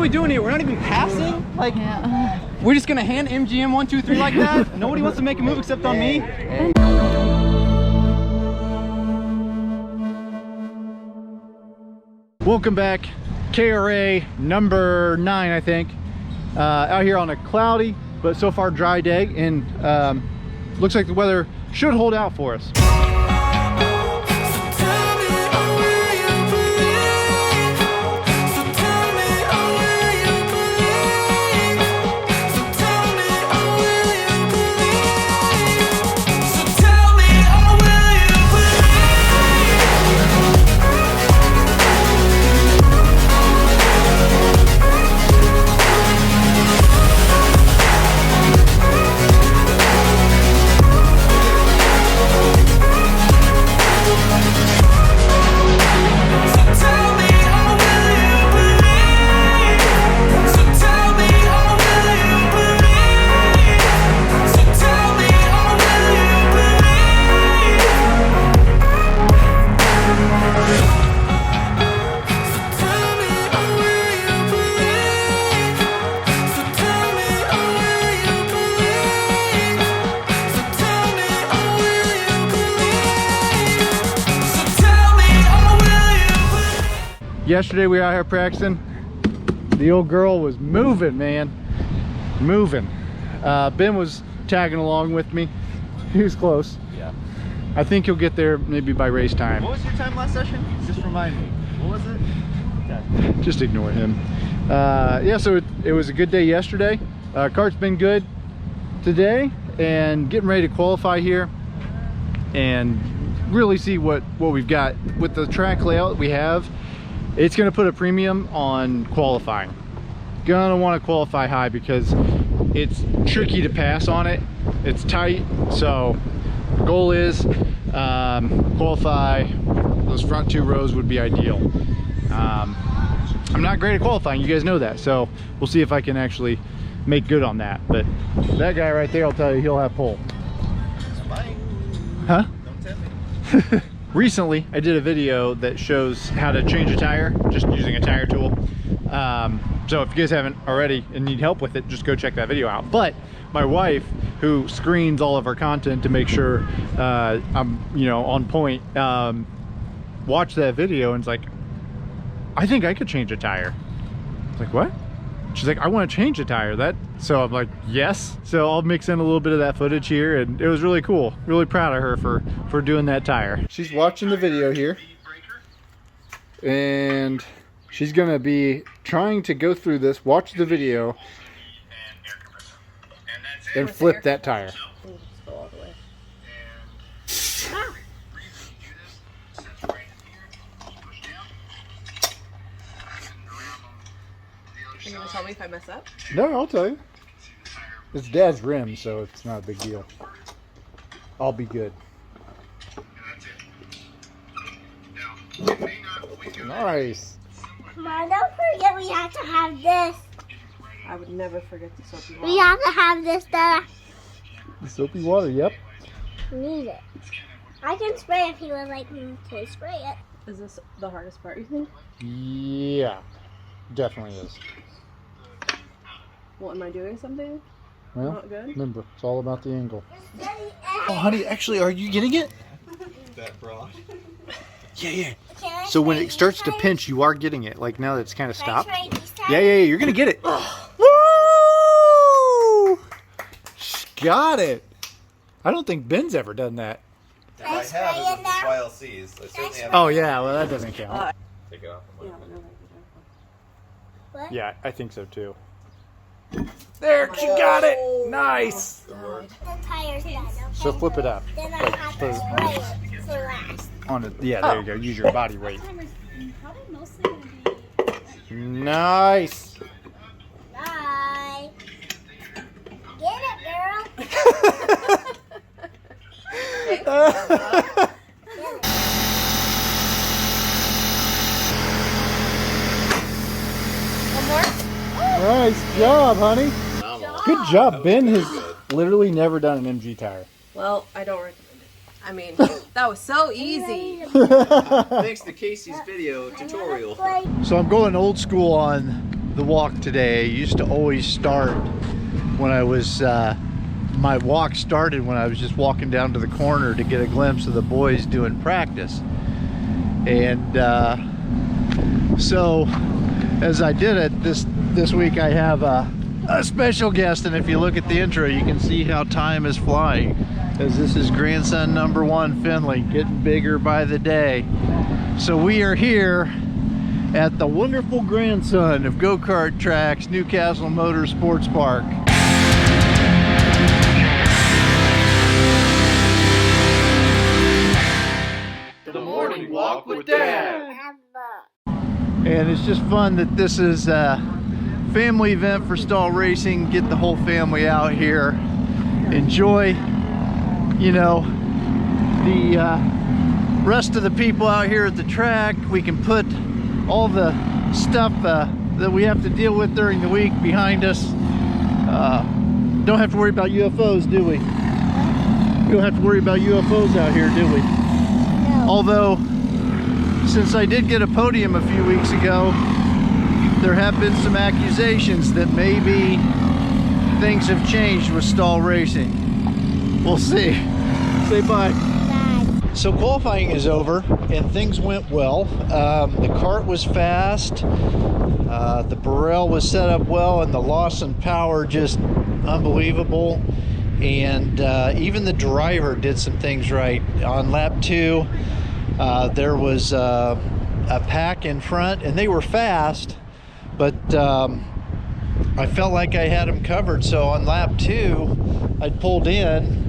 are we doing here? We're not even passing? Like, we're just gonna hand MGM 1, 2, 3 like that? Nobody wants to make a move except on me? Welcome back. KRA number 9, I think. Out here on a cloudy, but so far dry day, and looks like the weather should hold out for us. Yesterday we were out here practicing. The old girl was moving, man. Moving. Ben was tagging along with me. He was close. Yeah. I think he'll get there maybe by race time. What was your time last session? Just remind me. What was it? Okay. Just ignore him. Yeah, so it was a good day yesterday. Kart's been good today, and getting ready to qualify here and really see what we've got with the track layout we have. It's going to put a premium on qualifying. Gonna want to qualify high because it's tricky to pass on it. It's tight, so the goal is qualify. Those front 2 rows would be ideal. I'm not great at qualifying, you guys know that, so we'll see if I can actually make good on that. But that guy right there, I'll tell you, he'll have pole. Huh? Don't tell me. Recently, I did a video that shows how to change a tire, just using a tire tool. So if you guys haven't already and need help with it, just go check that video out. But my wife, who screens all of our content to make sure I'm, on point, watched that video and it's like, I think I could change a tire. It's like, what? She's like, I want to change a tire. So I'm like, yes. So I'll mix in a little bit of that footage here, and it was really cool. Really proud of her for doing that tire. She's watching the video here, and she's gonna be trying to go through this, watch the video, and flip that tire. Are you gonna tell me if I mess up? No, I'll tell you. It's Dad's rim, so it's not a big deal. I'll be good. Nice. Mom, don't forget we have to have this. I would never forget the soapy water. We have to have this, Dad. The soapy water, yep. We need it. I can spray if he would like me to spray it. Is this the hardest part, you think? Yeah, definitely is. Well, am I doing something? Well, Not good? remember, it's all about the angle. Oh, honey, actually, are you getting it? That broad? Yeah. So when it starts to pinch, you are getting it. Like now that it's kind of stopped. Yeah. You're gonna get it. Woo! Got it. I don't think Ben's ever done that. If I have it with the YLCs. I certainly have. Oh yeah, well that doesn't count. Take it off. What? Yeah, I think so too. There, she got it. Nice. The tire's done, okay? So flip it up. Then I have to spray it to last. On it. Yeah, there you go. Use your body weight. Probably mostly gonna be. Nice. Bye. Get it, girl. One more? Nice job, honey. Good job. Ben has literally never done an MG tire. Well, I don't recommend it. I mean, that was so easy. Thanks to Kacy's video tutorial. So I'm going old school on the walk today. I used to always start when I was, my walk started when I was just walking down to the corner to get a glimpse of the boys doing practice. And so as I did it this week, I have a special guest, and if you look at the intro, you can see how time is flying, as this is grandson number 1 Finley, getting bigger by the day. So we are here at the wonderful grandson of go-kart tracks, Newcastle Motor Sports Park. The morning walk with Dad. And it's just fun that this is a family event for Stahl Racing. Get the whole family out here, enjoy, you know, the rest of the people out here at the track. We can put all the stuff that we have to deal with during the week behind us. Don't have to worry about UFOs, do we? We don't have to worry about UFOs out here, do we? No. Although, since I did get a podium a few weeks ago, there have been some accusations that maybe things have changed with Stahl Racing. We'll see. Say bye. Bye. So qualifying is over and things went well. The kart was fast, the Birel was set up well, and the Lawson power just unbelievable. And even the driver did some things right. On lap 2, there was a pack in front, and they were fast, but I felt like I had them covered. So on lap 2, I pulled in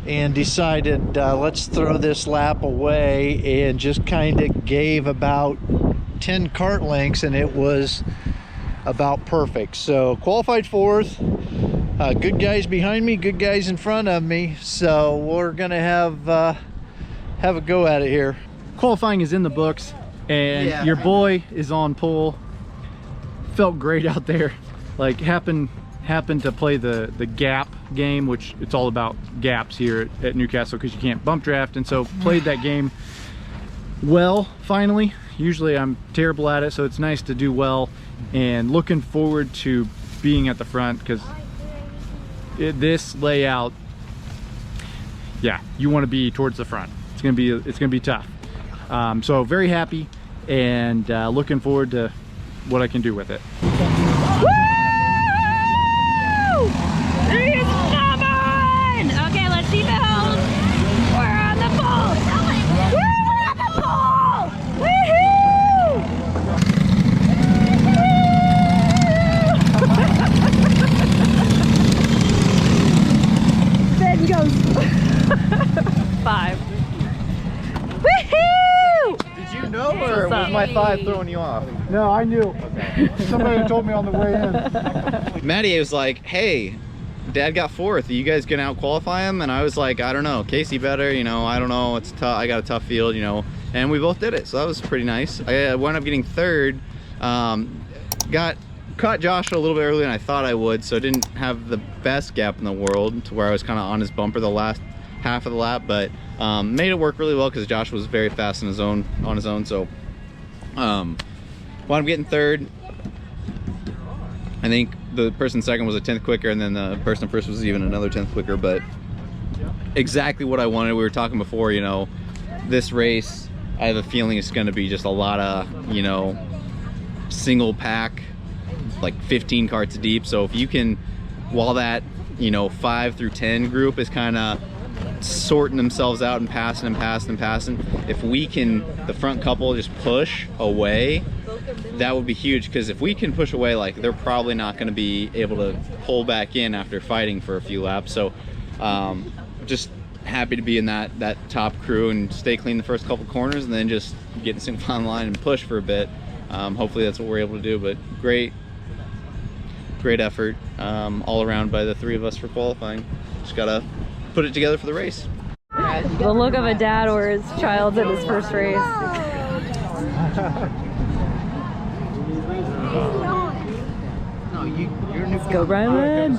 and decided let's throw this lap away, and just kind of gave about 10 kart lengths, and it was about perfect. So qualified 4th, good guys behind me, good guys in front of me, so we're gonna have a go at it here. Qualifying is in the books, and your boy is on pole. Felt great out there. Like happened to play the gap game, which it's all about gaps here at Newcastle because you can't bump draft, and so played that game well finally. Usually I'm terrible at it, so it's nice to do well, and looking forward to being at the front because this layout, yeah, you want to be towards the front. It's gonna be tough. So very happy, and looking forward to what I can do with it. Okay, let's see the hose. We're on the pole. We're on the pole. Woohoo! Then goes 5. Woohoo! Did you know, or was my 5 throwing you off? No, I knew. Somebody told me on the way in. Maddie was like, hey, Dad got 4th. Are you guys gonna out qualify him? And I was like, I don't know. Kacy better, you know, I don't know. It's tough. I got a tough field, you know. And we both did it, so that was pretty nice. I wound up getting 3rd. Caught Josh a little bit earlier than I thought I would, so I didn't have the best gap in the world to where I was kind of on his bumper the last half of the lap, but made it work really well because Josh was very fast on his own. So wound up getting 3rd. I think the person second was a 10th quicker, and then the person first was even another 10th quicker, but exactly what I wanted. We were talking before, you know, this race, I have a feeling it's going to be just a lot of, you know, single pack, like 15 carts deep. So if you can, while that, you know, 5 through 10 group is kind of sorting themselves out and passing, if we can, the front couple, just push away, that would be huge, because if we can push away, like, they're probably not going to be able to pull back in after fighting for a few laps. So just happy to be in that top crew and stay clean the first couple corners, and then just get in single file line and push for a bit. Hopefully that's what we're able to do, but great effort all around by the 3 of us for qualifying. Just gotta put it together for the race. The look of a dad or his child in his first race. Let's go, Brian.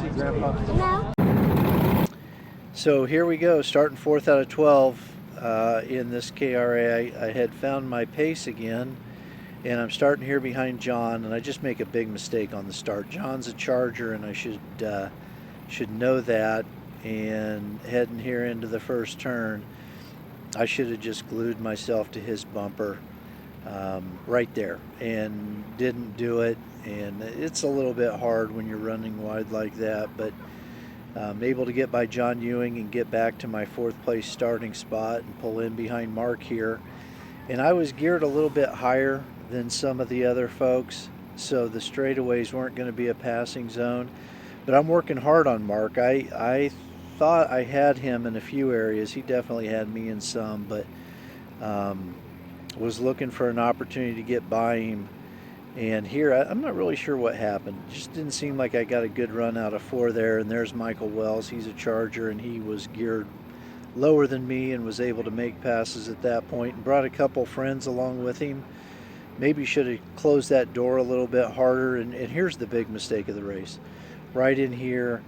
So here we go, starting 4th out of 12 in this KRA. I had found my pace again, And I'm starting here behind John, and I just make a big mistake on the start. John's a Charger, and I should know that. And heading here into the first turn, I should have just glued myself to his bumper right there, and didn't do it. And it's a little bit hard when you're running wide like that, but I'm able to get by John Ewing and get back to my 4th place starting spot and pull in behind Mark here. And I was geared a little bit higher than some of the other folks, so the straightaways weren't going to be a passing zone. But I'm working hard on Mark. I thought I had him in a few areas. He definitely had me in some, but was looking for an opportunity to get by him. And here, I'm not really sure what happened. It just didn't seem like I got a good run out of 4 there. And there's Michael Wells. He's a Charger, and he was geared lower than me and was able to make passes at that point, and brought a couple friends along with him. Maybe should have closed that door a little bit harder. And here's the big mistake of the race. Right in here,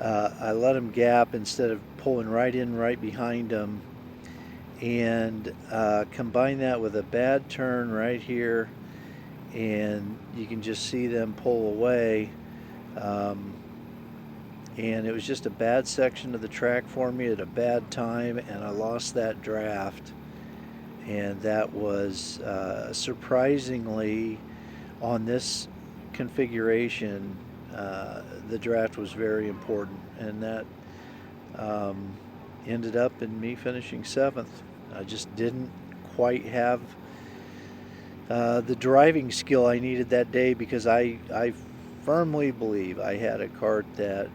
I let him gap instead of pulling right in right behind him. And combine that with a bad turn right here. And you can just see them pull away. And it was just a bad section of the track for me at a bad time, and I lost that draft. And that was surprisingly, on this configuration, the draft was very important, and that ended up in me finishing 7th. I just didn't quite have the driving skill I needed that day, because I firmly believe I had a kart that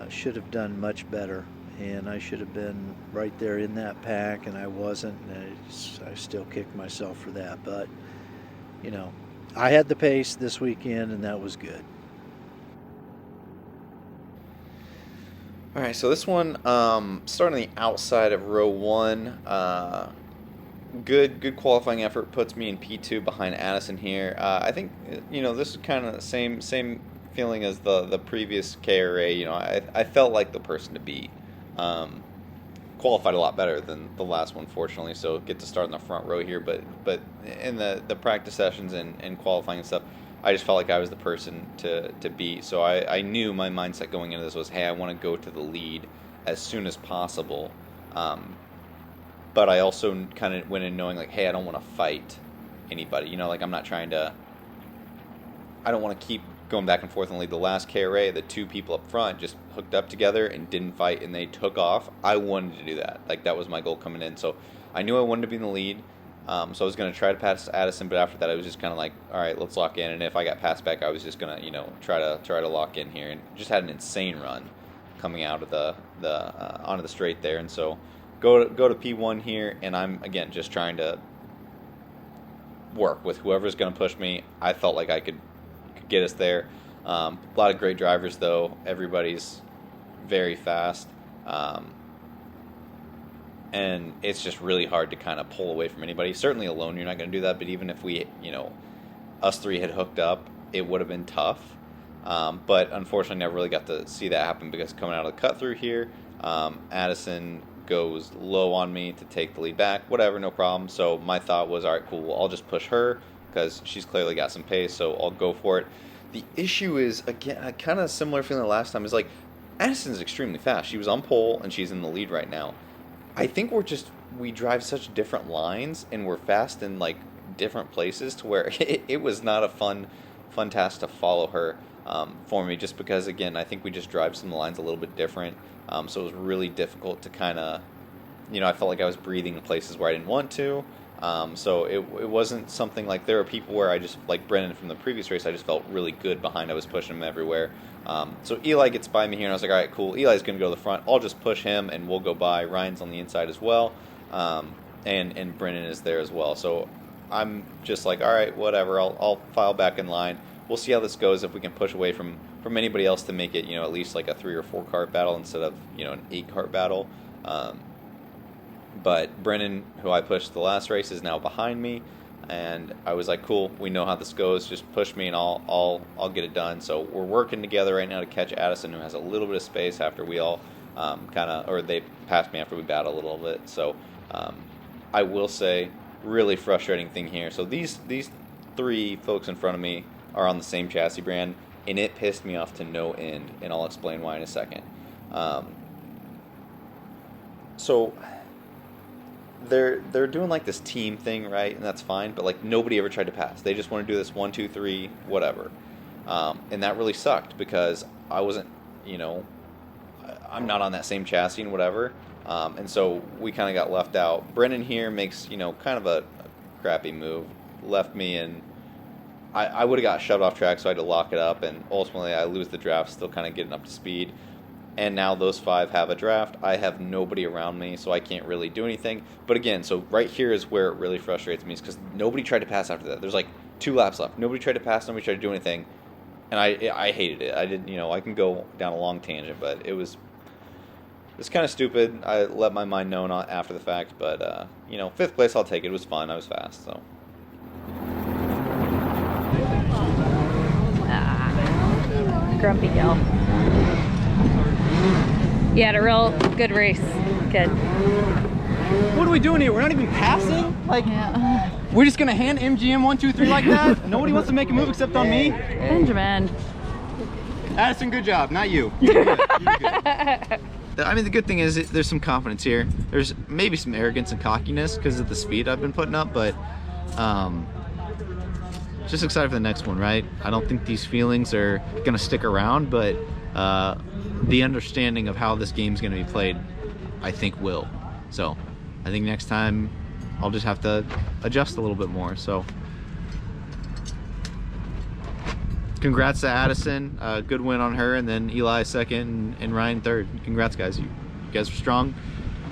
should have done much better, and I should have been right there in that pack, and I wasn't, and I still kicked myself for that. But you know, I had the pace this weekend, and that was good. All right, so this one, starting on the outside of row 1, good qualifying effort puts me in P2 behind Addison here. I think, you know, this is kind of the same feeling as the previous KRA. You know, I felt like the person to beat. Qualified a lot better than the last one, fortunately, so get to start in the front row here. But in the practice sessions and qualifying and stuff, I just felt like I was the person to beat. So I knew my mindset going into this was, hey, I want to go to the lead as soon as possible. But I also kind of went in knowing, like, hey, I don't want to fight anybody. You know, like, I'm not trying to... I don't want to keep going back and forth and lead. The last KRA, the 2 people up front just hooked up together and didn't fight, and they took off. I wanted to do that. Like, that was my goal coming in. So I knew I wanted to be in the lead. So I was going to try to pass Addison, but after that I was just kind of like, all right, let's lock in. And if I got passed back, I was just going to, you know, try to lock in here. And just had an insane run coming out of the onto the straight there. And so go to P1 here, and I'm again just trying to work with whoever's going to push me. I felt like I could get us there. A lot of great drivers though. Everybody's very fast. And it's just really hard to kind of pull away from anybody. Certainly alone, you're not going to do that. But even if we, you know, us 3 had hooked up, it would have been tough. But unfortunately, never really got to see that happen, because coming out of the cut through here, Addison goes low on me to take the lead back. Whatever, no problem. So my thought was, all right, cool. I'll just push her because she's clearly got some pace. So I'll go for it. The issue is, again, kind of similar feeling the last time, is like Addison's extremely fast. She was on pole and she's in the lead right now. I think we drive such different lines, and we're fast in like different places, to where it was not a fun task to follow her for me, just because, again, I think we just drive some of the lines a little bit different. So it was really difficult to kind of, you know, I felt like I was breathing in places where I didn't want to. So it wasn't something like, there were people where I just, like Brennan from the previous race, I just felt really good behind. I was pushing him everywhere. So Eli gets by me here, and I was like, all right, cool. Eli's going to go to the front. I'll just push him, and we'll go by. Ryan's on the inside as well. And Brennan is there as well. So I'm just like, all right, whatever. I'll file back in line. We'll see how this goes, if we can push away from anybody else to make it, you know, at least like a 3 or 4 kart battle instead of, you know, an 8 kart battle. But Brennan, who I pushed the last race, is now behind me, and I was like, cool, we know how this goes. Just push me, and I'll get it done. So we're working together right now to catch Addison, who has a little bit of space after we all they passed me after we battled a little bit. So I will say, really frustrating thing here. So these 3 folks in front of me are on the same chassis brand, and it pissed me off to no end, and I'll explain why in a second. So they're doing like this team thing, right? And that's fine, but like nobody ever tried to pass. They just want to do this 1, 2, 3, whatever. And that really sucked because I wasn't, you know, I'm not on that same chassis and whatever. And so we kind of got left out. Brennan here makes, you know, kind of a crappy move. Left me, and I would have got shoved off track, so I had to lock it up, and ultimately I lose the draft, still kind of getting up to speed. And now those 5 have a draft. I have nobody around me, so I can't really do anything. But again, so right here is where it really frustrates me, is because nobody tried to pass after that. There's like 2 laps left. Nobody tried to pass, nobody tried to do anything. And I hated it. I didn't, you know, I can go down a long tangent, but it's kind of stupid. I let my mind know after the fact, but, you know, 5th place, I'll take it. It was fun. I was fast, so. Grumpy gal. You had a real good race. Good. What are we doing here? We're not even passing? Like, we're just going to hand MGM 1, 2, 3 like that? Nobody wants to make a move except on me? Benjamin. Addison, good job. Not you. You did good. You did good. I mean, the good thing is there's some confidence here. There's maybe some arrogance and cockiness because of the speed I've been putting up, but just excited for the next one, right? I don't think these feelings are going to stick around, but the understanding of how this game's going to be played, I think will. So I think next time I'll just have to adjust a little bit more. So congrats to Addison, good win on her, and then Eli second and Ryan third. Congrats, guys. You guys were strong.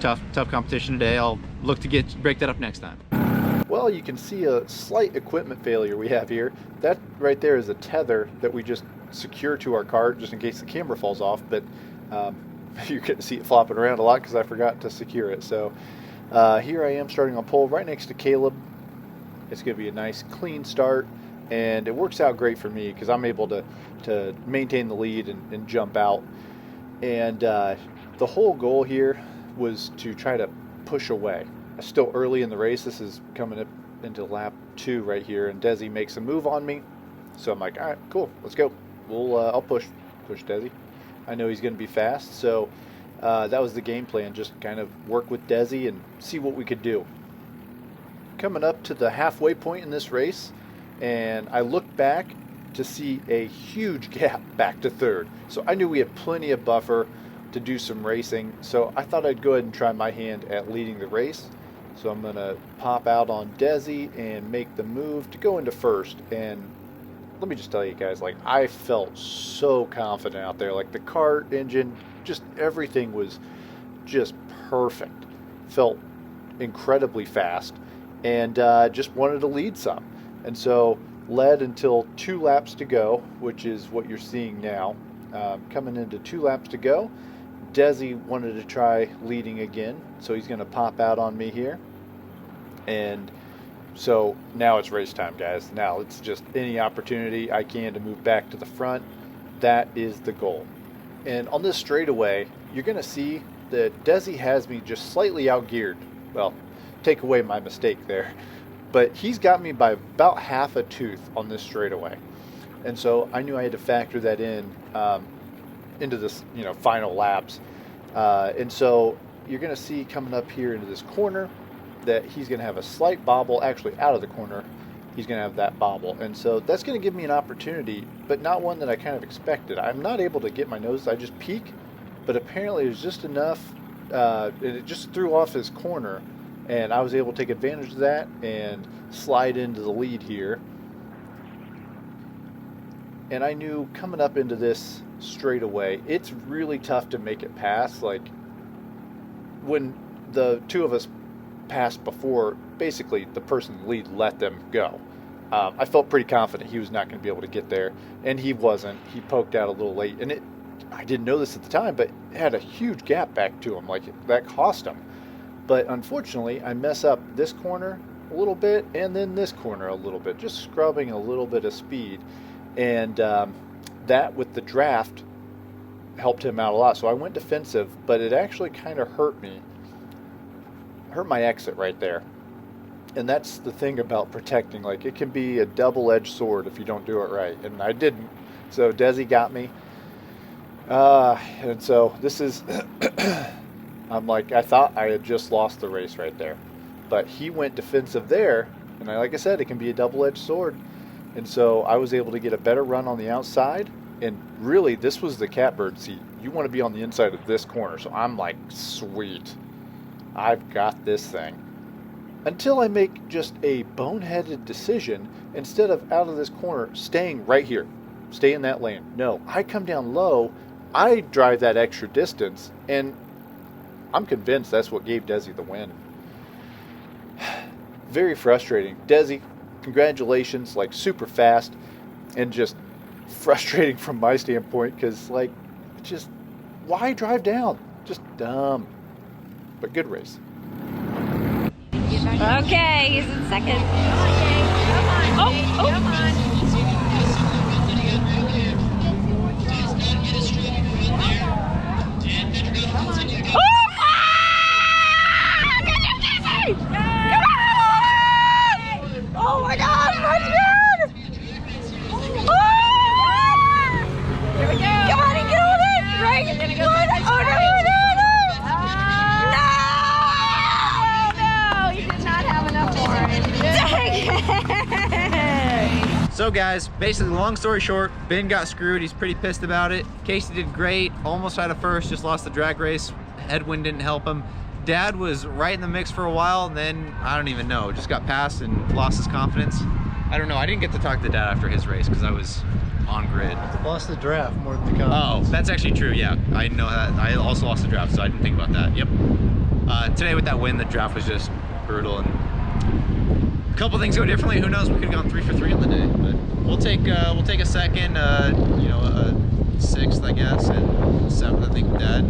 Tough competition today. I'll look to break that up next time. Well, you can see a slight equipment failure we have here. That right there is a tether that we just secure to our cart just in case the camera falls off, but you're going to see it flopping around a lot because I forgot to secure it. So here I am starting on pole right next to Caleb. It's going to be a nice clean start, and it works out great for me because I'm able to maintain the lead and jump out. And the whole goal here was to try to push away. Still early in the race. This is coming up into lap 2 right here, and Desi makes a move on me. So I'm like, all right, cool, let's go. I'll push Desi. I know he's going to be fast, so that was the game plan. Just kind of work with Desi and see what we could do. Coming up to the halfway point in this race, and I looked back to see a huge gap back to 3rd. So I knew we had plenty of buffer to do some racing. So I thought I'd go ahead and try my hand at leading the race. So I'm going to pop out on Desi and make the move to go into 1st. And let me just tell you guys, like, I felt so confident out there. Like, the kart, engine, just everything was just perfect. Felt incredibly fast, and just wanted to lead some. And so led until 2 laps to go, which is what you're seeing now. Coming into 2 laps to go, Desi wanted to try leading again, so he's going to pop out on me here. And so now it's race time, guys. Now it's just any opportunity I can to move back to the front. That is the goal. And on this straightaway, you're going to see that Desi has me just slightly outgeared. Well, take away my mistake there. But he's got me by about half a tooth on this straightaway. And so I knew I had to factor that in into this, final laps. And so you're going to see coming up here into this corner that he's going to have a slight bobble. Actually, out of the corner, he's going to have that bobble. And so that's going to give me an opportunity, but not one that I kind of expected. I'm not able to get my nose. I just peek, but apparently it was just enough. It just threw off his corner, and I was able to take advantage of that and slide into the lead here. And I knew coming up into this straightaway, it's really tough to make it pass. Like, when the 2 of us passed before, basically the person in the lead let them go. I felt pretty confident he was not going to be able to get there, and he wasn't. He poked out a little late, and I didn't know this at the time, but it had a huge gap back to him. Like, that cost him. But unfortunately, I mess up this corner a little bit, and then this corner a little bit, just scrubbing a little bit of speed. And that, with the draft, helped him out a lot. So I went defensive, but it actually kind of hurt me. Hurt my exit right there. And that's the thing about protecting. Like, it can be a double-edged sword if you don't do it right. And I didn't. So Desi got me. And so this is, I'm like, I thought I had just lost the race right there. But he went defensive there. And like I said, it can be a double-edged sword. And so I was able to get a better run on the outside. And really, this was the catbird seat. You want to be on the inside of this corner. So I'm like, sweet. I've got this thing. Until I make just a boneheaded decision, instead of out of this corner, staying right here. Stay in that lane. No, I come down low, I drive that extra distance, and I'm convinced that's what gave Desi the win. Very frustrating. Desi, congratulations, like super fast, and just frustrating from my standpoint, because like, just, why drive down? Just dumb. But good race. Okay, he's in second. Oh my God, that's good! Here we go! Come on and get on it! Right? Oh no, no, no! No! He did not have enough for it. So guys, basically long story short, Ben got screwed. He's pretty pissed about it. Kacy did great, almost had a first, just lost the drag race. Headwind didn't help him. Dad was right in the mix for a while, and then I don't even know, just got passed and lost his confidence. I don't know, I didn't get to talk to Dad after his race because I was on grid. Lost the draft more than the confidence. Oh, that's actually true, yeah. I know that. I also lost the draft, so I didn't think about that. Yep. Today with that win, the draft was just brutal, and a couple things go differently. Who knows? We could have gone 3 for 3 on the day, but we'll take a second, you know, a 6th, I guess, and 7th, I think, with Dad.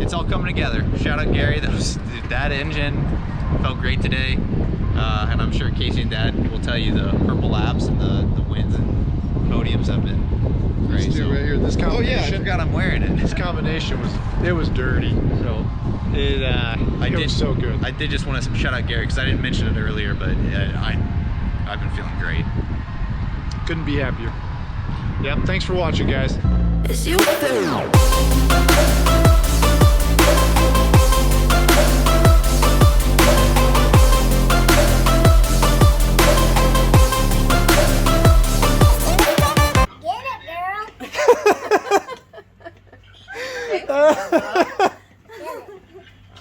It's all coming together. Shout out Gary. That engine felt great today, and I'm sure Kacy and Dad will tell you the purple laps and the wins and podiums have been great. These two right here, this combination. Oh yeah, I forgot I'm wearing it. This combination was dirty. So it was so good. I did just want to shout out Gary because I didn't mention it earlier, but I've been feeling great. Couldn't be happier. Yep. Thanks for watching, guys. It's you.